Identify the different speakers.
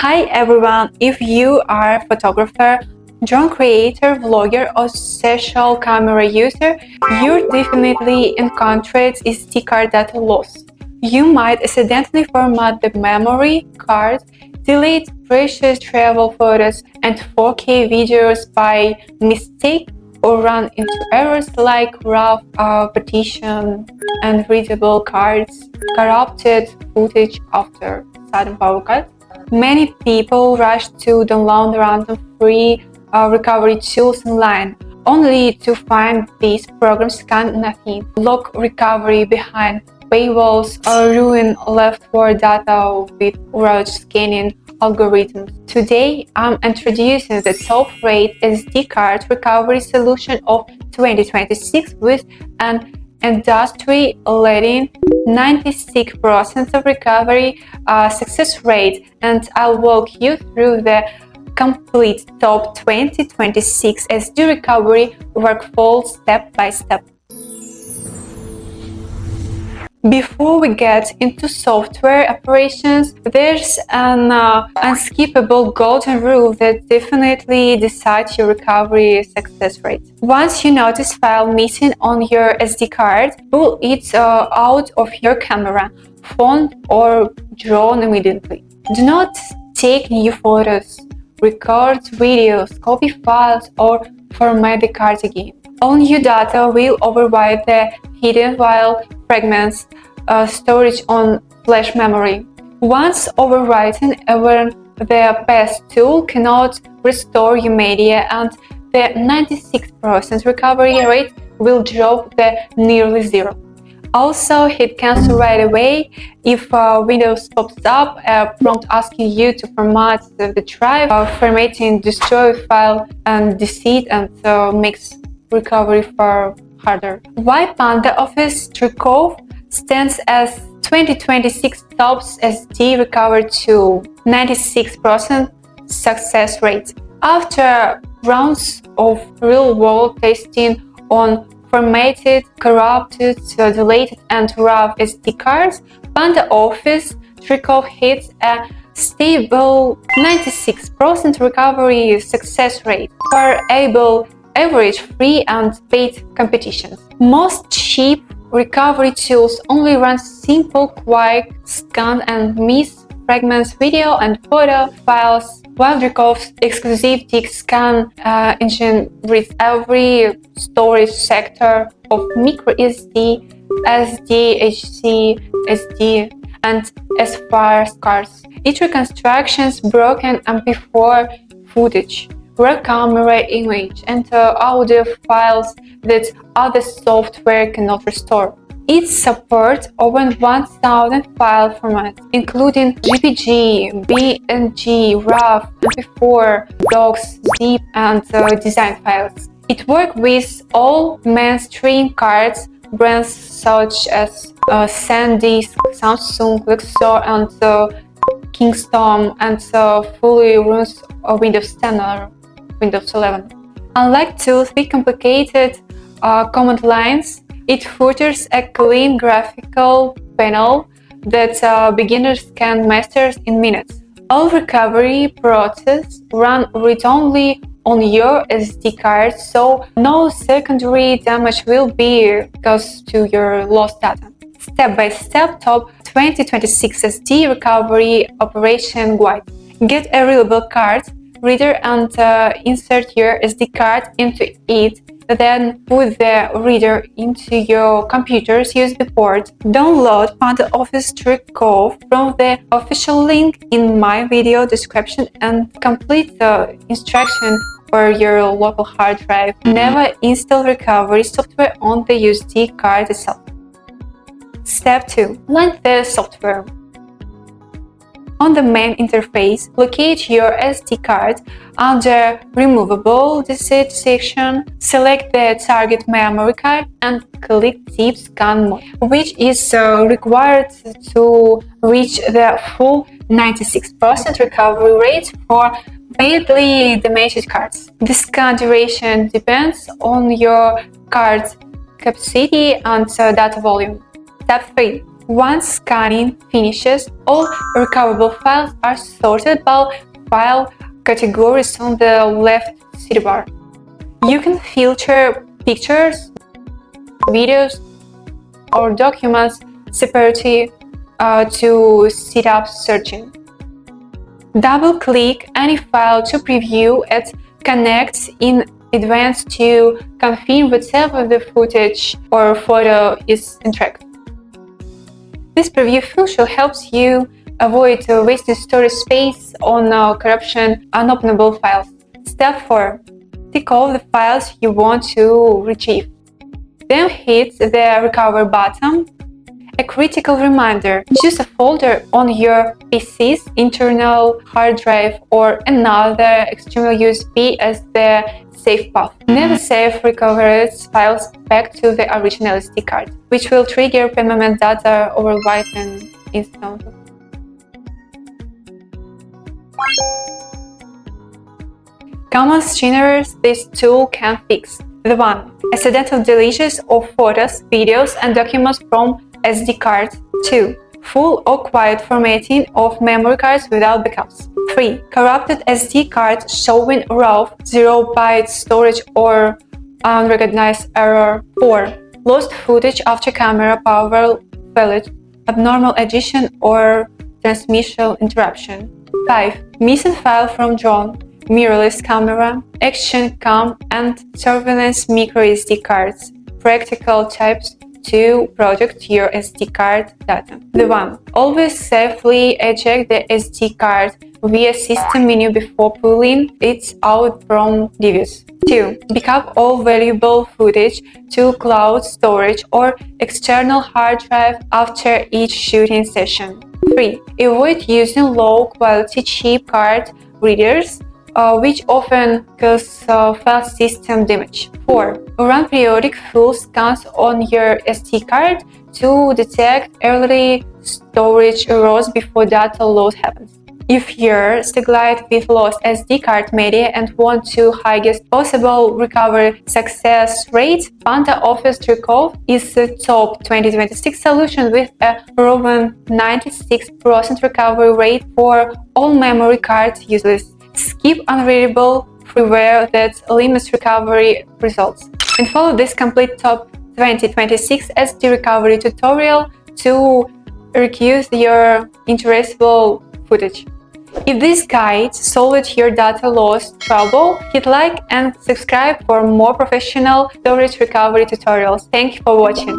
Speaker 1: Hi everyone, if you are a photographer, drone creator, vlogger or social camera user, you're definitely encountered SD card data loss. You might accidentally format the memory card, delete precious travel photos and 4K videos by mistake, or run into errors like rough partition, unreadable cards, corrupted footage after sudden power cut. Many people rush to download random free recovery tools online, only to find these programs can nothing, lock recovery behind paywalls, or ruin leftover data with route scanning algorithms. Today, I'm introducing the top-rated SD card recovery solution of 2026 with an industry-leading 96% of recovery success rate, and I'll walk you through the complete top 2026 SD recovery workflow step by step. Before we get into software operations, there's an unskippable golden rule that definitely decides your recovery success rate. Once you notice file missing on your SD card, pull it out of your camera, phone or drone immediately. Do not take new photos, record videos, copy files or format the card again. All new data will overwrite the hidden file fragments storage on flash memory. Once overwritten, even the best tool cannot restore your media, and the 96% recovery rate will drop to nearly zero. Also, hit cancel right away if Windows pops up a prompt asking you to format the drive. Formatting destroys file and deceit, and makes recovery far harder. Why PandaOffice Drecov stands as 2026 top SD recovery tool, 96% success rate. After rounds of real-world testing on formatted, corrupted, deleted and rough SD cards, PandaOffice Drecov hits a stable 96% recovery success rate for able average free and paid competitions. Most cheap recovery tools only run simple, quick scan and miss fragments, video and photo files, while Drecov's exclusive tick scan engine reads every storage sector of micro SD, SD, HC, SD, and SFAR cards. Each reconstructions broken MP4 footage, raw camera image, and audio files that other software cannot restore. It supports over 1,000 file formats, including JPG, BNG, RAW, MP4, docs, zip, and design files. It works with all mainstream cards brands such as SanDisk, Samsung, Luxor, and Kingston, and fully runs Windows 10 or Windows 11. Unlike tools with complicated command lines, it features a clean graphical panel that beginners can master in minutes. All recovery processes run read-only on your SD card, so no secondary damage will be caused to your lost data. Step-by-step top 2026 SD recovery operation guide. Get a readable card reader and insert your SD card into it. Then put the reader into your computer's USB port. Download PandaOffice Drecov from the official link in my video description and complete the instruction for your local hard drive. Never install recovery software on the SD card itself. Step 2. Launch the software. On the main interface, locate your SD card under Removable Deceit section, select the target memory card and click Zip Scan Mode, which is required to reach the full 96% recovery rate for badly damaged cards. The scan duration depends on your card's capacity and data volume. Step 3. Once scanning finishes, all recoverable files are sorted by file categories on the left sidebar. You can filter pictures, videos, or documents separately to set up searching. Double-click any file to preview it. Connect in advance to confirm whatever the footage or photo is in track. This preview feature helps you avoid wasting storage space on corruption unopenable files. Step 4. Tick all the files you want to retrieve. Then hit the Recover button. A critical reminder: choose a folder on your PC's internal hard drive or another external USB as the safe path. Never save recovered files back to the original SD card, which will trigger permanent data overwrite and instantly. Common errors this tool can fix. The 1. Accidental deletions of photos, videos, and documents from SD card. 2. Full or quiet formatting of memory cards without backups. 3. Corrupted SD card showing raw 0-byte storage or unrecognized error. 4. Lost footage after camera power failed, abnormal addition or transmission interruption. 5. Missing file from drone, mirrorless camera, action cam, and surveillance micro SD cards. Practical tips to protect your SD card data. The 1. Always safely eject the SD card via system menu before pulling it out from device. 2. Backup all valuable footage to cloud storage or external hard drive after each shooting session. 3. Avoid using low-quality cheap card readers, which often cause file system damage. 4. Run periodic full scans on your SD card to detect early storage errors before data loss happens. If you're struggling with lost SD card media and want to highest possible recovery success rate, PandaOffice Drecov is the top 2026 solution with a proven 96% recovery rate for all memory card users. Skip unreadable freeware that limits recovery results. And follow this complete top 2026 SD recovery tutorial to reduce your unreadable footage. If this guide solved your data loss trouble, hit like and subscribe for more professional storage recovery tutorials. Thank you for watching.